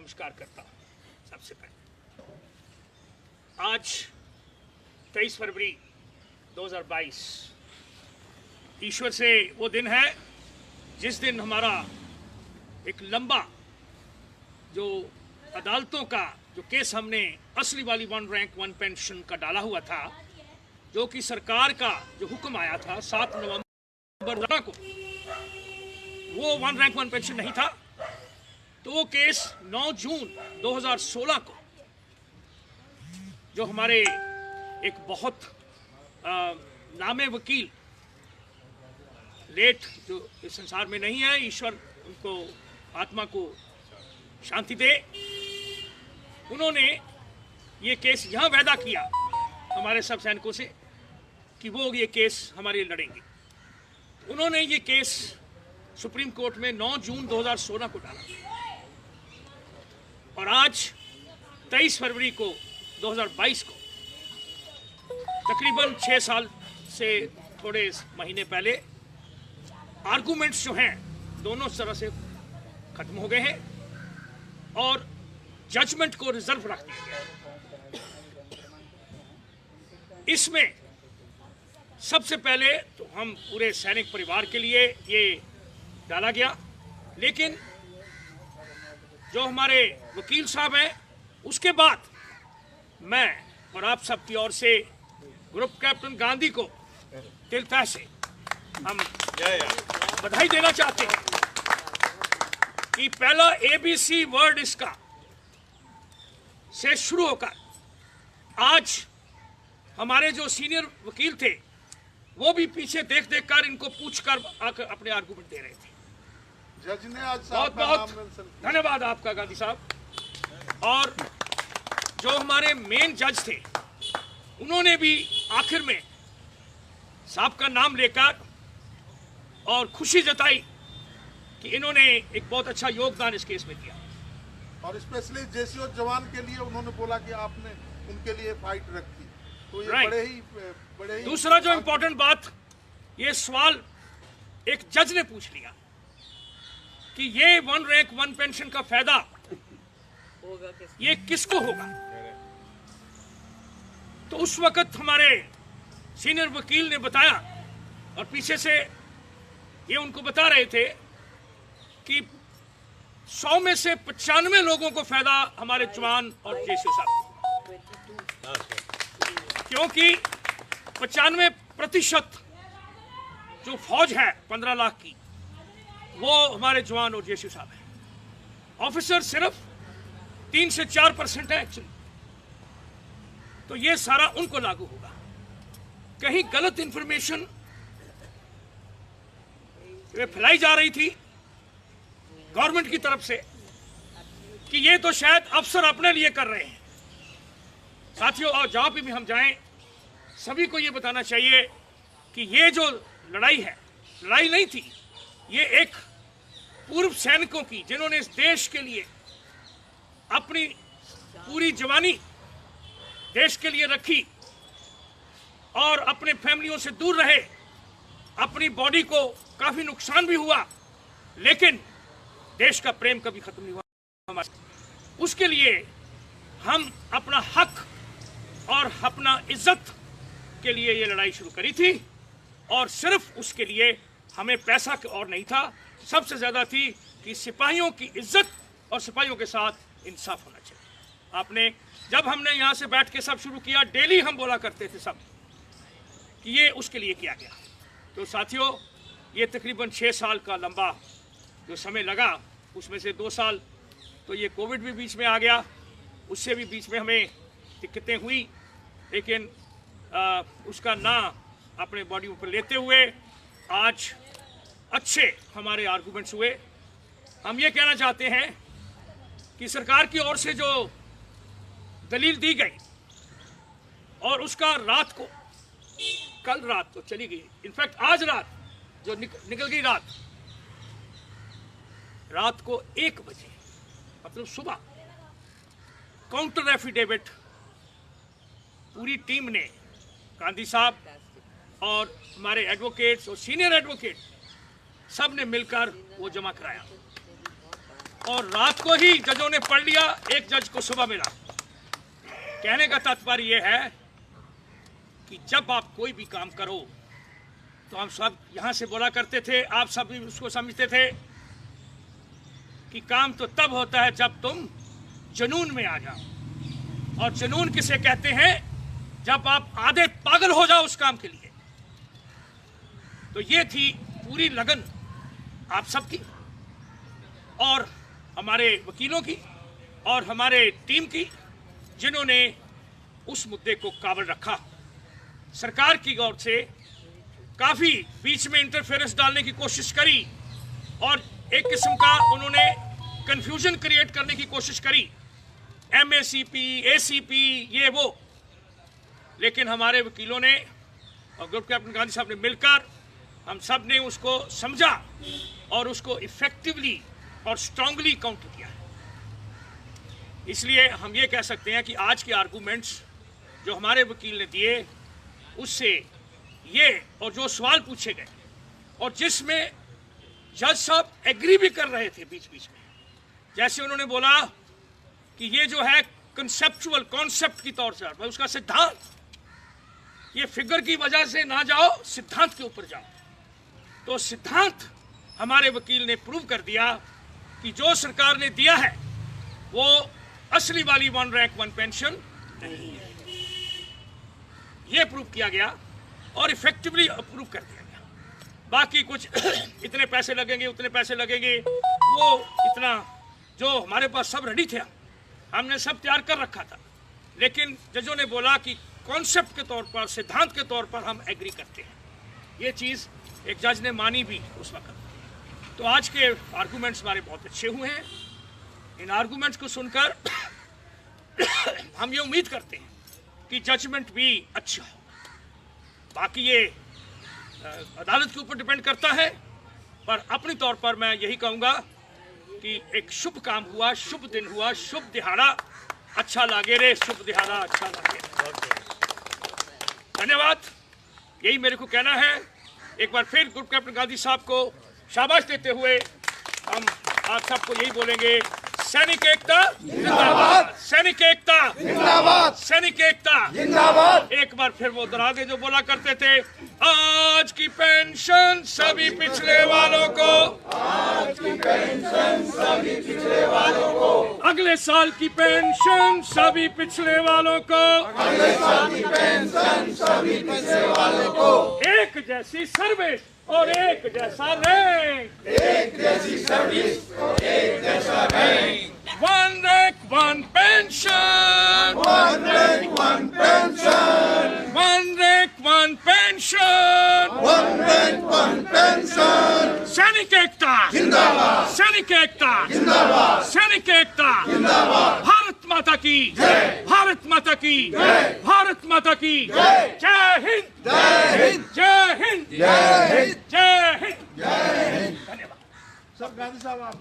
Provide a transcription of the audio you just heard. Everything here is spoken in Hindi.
नमस्कार करता हूँ। सबसे पहले आज 23 फरवरी 2022 ईश्वर से वो दिन है जिस दिन हमारा एक लंबा जो अदालतों का जो केस हमने असली वाली 1 रैंक 1 पेंशन का डाला हुआ था, जो कि सरकार का जो हुक्म आया था 7 नवंबर को, वो 1 रैंक 1 पेंशन नहीं था। तो वो केस 9 जून 2016 को जो हमारे एक बहुत नामे वकील लेट जो इस संसार में नहीं है, ईश्वर उनको आत्मा को शांति दे, उन्होंने ये केस यहाँ वायदा किया हमारे सब सैनिकों से कि वो ये केस हमारे लिए लड़ेंगे। उन्होंने ये केस सुप्रीम कोर्ट में 9 जून 2016 को डाला और आज 23 फरवरी को 2022 को तकरीबन 6 साल से थोड़े महीने पहले आर्गुमेंट्स जो हैं दोनों तरह से खत्म हो गए हैं और जजमेंट को रिजर्व रख दिया गया। इसमें सबसे पहले तो हम पूरे सैनिक परिवार के लिए ये डाला गया, लेकिन जो हमारे वकील साहब हैं उसके बाद मैं और आप सबकी ओर से ग्रुप कैप्टन गांधी को दिल तह से हम बधाई देना चाहते हैं कि पहला ABC वर्ड इसका से शुरू होकर आज हमारे जो सीनियर वकील थे वो भी पीछे देख देख कर इनको पूछकर आकर अपने आर्गुमेंट दे रहे थे। जज ने आज बहुत बहुत धन्यवाद आपका गांधी साहब। और जो हमारे मेन जज थे उन्होंने भी आखिर में साहब का नाम लेकर और खुशी जताई कि इन्होंने एक बहुत अच्छा योगदान इस केस में दिया। और स्पेशली जेसीओ जवान के लिए उन्होंने बोला कि आपने उनके लिए फाइट रखी, तो ये बड़े ही दूसरा जो इम्पोर्टेंट बात, ये सवाल एक जज ने पूछ लिया कि ये 1 रैंक 1 पेंशन का फायदा ये किसको होगा। तो उस वक्त हमारे सीनियर वकील ने बताया और पीछे से ये उनको बता रहे थे कि 100 में से 95 लोगों को फायदा हमारे जवान और जेसीओ साहब, क्योंकि 95% जो फौज है 15 लाख की, वो हमारे जवान और जेसीओ साहब हैं। ऑफिसर सिर्फ 3 से 4% है एक्चुअली। तो ये सारा उनको लागू होगा। कहीं गलत इंफॉर्मेशन फैलाई जा रही थी गवर्नमेंट की तरफ से कि ये तो शायद अफसर अपने लिए कर रहे हैं। साथियों, और जहां पे भी हम जाएं सभी को ये बताना चाहिए कि ये जो लड़ाई है, लड़ाई नहीं थी, ये एक पूर्व सैनिकों की जिन्होंने इस देश के लिए अपनी पूरी जवानी देश के लिए रखी और अपने फैमिलियों से दूर रहे, अपनी बॉडी को काफी नुकसान भी हुआ, लेकिन देश का प्रेम कभी खत्म नहीं हुआ हमारा। उसके लिए हम अपना हक और अपना इज्जत के लिए ये लड़ाई शुरू करी थी और सिर्फ उसके लिए हमें पैसा और नहीं था, सबसे ज्यादा थी कि सिपाहियों की इज्जत और सिपाहियों के साथ इंसाफ होना चाहिए। आपने जब हमने यहाँ से बैठ के सब शुरू किया, डेली हम बोला करते थे सब कि ये उसके लिए किया गया। तो साथियों, ये तकरीबन 6 साल का लंबा जो समय लगा, उसमें से 2 साल तो ये कोविड भी बीच में आ गया, उससे भी बीच में हमें दिक्कतें हुई, लेकिन उसका ना अपने बॉडी ऊपर लेते हुए आज अच्छे हमारे आर्गुमेंट्स हुए। हम ये कहना चाहते हैं कि सरकार की ओर से जो दलील दी गई और उसका रात को, कल रात तो चली गई, इनफैक्ट आज रात जो निकल गई रात को 1 बजे, मतलब सुबह, काउंटर एफिडेविट पूरी टीम ने, गांधी साहब और हमारे एडवोकेट्स और सीनियर एडवोकेट सब ने मिलकर वो जमा कराया और रात को ही जजों ने पढ़ लिया, एक जज को सुबह मिला। कहने का तात्पर्य यह है कि जब आप कोई भी काम करो तो हम सब यहां से बोला करते थे, आप सब भी उसको समझते थे कि काम तो तब होता है जब तुम जुनून में आ जाओ। और जुनून किसे कहते हैं? जब आप आधे पागल हो जाओ उस काम के लिए। तो ये थी पूरी लगन आप सबकी और हमारे वकीलों की और हमारे टीम की, जिन्होंने उस मुद्दे को काबल रखा। सरकार की ओर से काफी बीच में इंटरफेरेंस डालने की कोशिश करी और एक किस्म का उन्होंने कंफ्यूजन क्रिएट करने की कोशिश करी, एमएसीपी, एसीपी, ये वो। लेकिन हमारे वकीलों ने और ग्रुप कैप्टन गांधी साहब ने मिलकर हम सब ने उसको समझा और उसको इफेक्टिवली और स्ट्रांगली काउंटर किया है। इसलिए हम ये कह सकते हैं कि आज के आर्गूमेंट्स जो हमारे वकील ने दिए, उससे ये और जो सवाल पूछे गए और जिसमें जज साहब एग्री भी कर रहे थे बीच बीच में, जैसे उन्होंने बोला कि ये जो है कंसेप्चुअल कॉन्सेप्ट की तौर से उसका सिद्धांत, ये फिगर की वजह से ना जाओ, सिद्धांत के ऊपर जाओ। तो सिद्धांत हमारे वकील ने प्रूव कर दिया कि जो सरकार ने दिया है वो असली वाली 1 रैंक 1 पेंशन नहीं है। ये प्रूव किया गया और इफेक्टिवली अप्रूव कर दिया गया। बाकी कुछ इतने पैसे लगेंगे, उतने पैसे लगेंगे, वो इतना जो हमारे पास सब रेडी थे, हमने सब तैयार कर रखा था। लेकिन जजों ने बोला कि कॉन्सेप्ट के तौर पर, सिद्धांत के तौर पर हम एग्री करते हैं। ये चीज़ एक जज ने मानी भी उस वक्त। तो आज के आर्गूमेंट्स हमारे बहुत अच्छे हुए हैं। इन आर्गूमेंट्स को सुनकर हम ये उम्मीद करते हैं कि जजमेंट भी अच्छा हो। बाकी ये अदालत के ऊपर डिपेंड करता है, पर अपनी तौर पर मैं यही कहूँगा कि एक शुभ काम हुआ, शुभ दिन हुआ, शुभ दिहाड़ा अच्छा लागे रे, शुभ दिहाड़ा अच्छा लागे। धन्यवाद, यही मेरे को कहना है। एक बार फिर ग्रुप कैप्टन गांधी साहब को शाबाश देते हुए हम आप सबको यही बोलेंगे, सैनिक एकता जिंदाबाद, सैनिक एकता जिंदाबाद, सैनिक एकता जिंदाबाद। एक बार फिर वो दोहरागे जो बोला करते थे, आज की पेंशन सभी पिछड़े वालों को, आज की पेंशन सभी पिछड़े वालों को, अगले साल की पेंशन सभी पिछड़े वालों को, अगले साल की पेंशन सभी पिछड़े वालों को, एक जैसी सर्विस और एक जैसा रैंक, एक जैसी सर्विस और एक जैसा rank, 1 rank 1 pension, 1 rank 1 pension, 1 rank 1 pension, 1 rank 1 pension. सैनिक एकता जिंदाबाद, सैनिक एकता जिंदाबाद, सैनिक एकता जिंदाबाद। भारत माता की जय, भारत माता की जय, भारत माता की जय। जय हिंद, जय हिंद, जय हिंद, जय हिंद, जय हिंद, जय हिंद। धन्यवाद। सब गांधी साहब आप